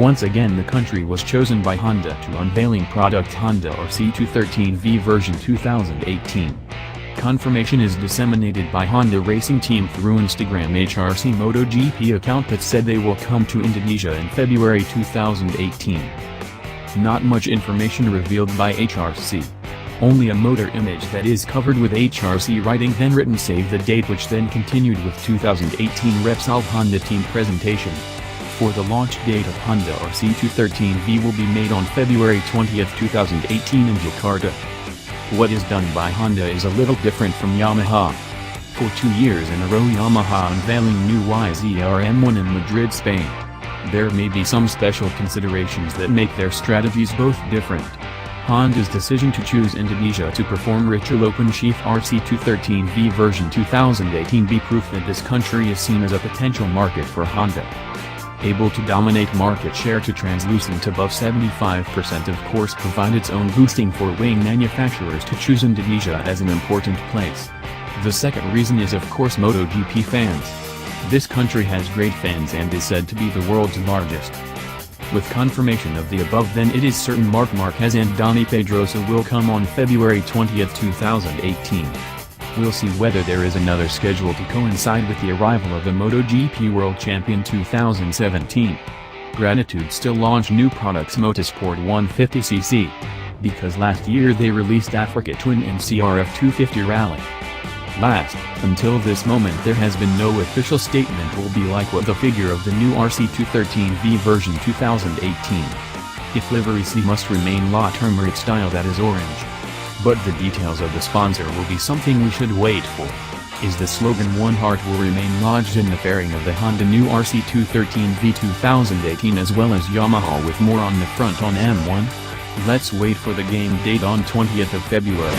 once again the country was chosen by Honda to unveiling product Honda RC213V version 2018. Confirmation is disseminated by Honda Racing Team through Instagram HRC MotoGP account that said they will come to Indonesia in February 2018. Not much information revealed by HRC. Only a motor image that is covered with HRC writing then written save the date, which then continued with 2018 Repsol Honda team presentation. For the launch date of Honda RC213V will be made on February 20, 2018 in Jakarta. What is done by Honda is a little different from Yamaha. For 2 years in a row Yamaha unveiling new YZR M1 in Madrid, Spain. There may be some special considerations that make their strategies both different. Honda's decision to choose Indonesia to perform Richel OpenSheath RC213V version 2018 be proof that this country is seen as a potential market for Honda. Able to dominate market share to translucent above 75% of course provide its own boosting for wing manufacturers to choose Indonesia as an important place. The second reason is of course MotoGP fans. This country has great fans and is said to be the world's largest. With confirmation of the above then it is certain Marc Marquez and Dani Pedrosa will come on February 20, 2018. We'll see whether there is another schedule to coincide with the arrival of the MotoGP World Champion 2017. Gratitude still launch new products Motorsport 150cc. Because last year they released Africa Twin and CRF250 Rally. Until this moment there has been no official statement will be like what the figure of the new RC213V version 2018. If livery C must remain La Turmeric style, that is orange. But the details of the sponsor will be something we should wait for. Is the slogan One Heart will remain lodged in the fairing of the Honda new RC213V 2018 as well as Yamaha with more on the front on M1? Let's wait for the game date on 20th of February.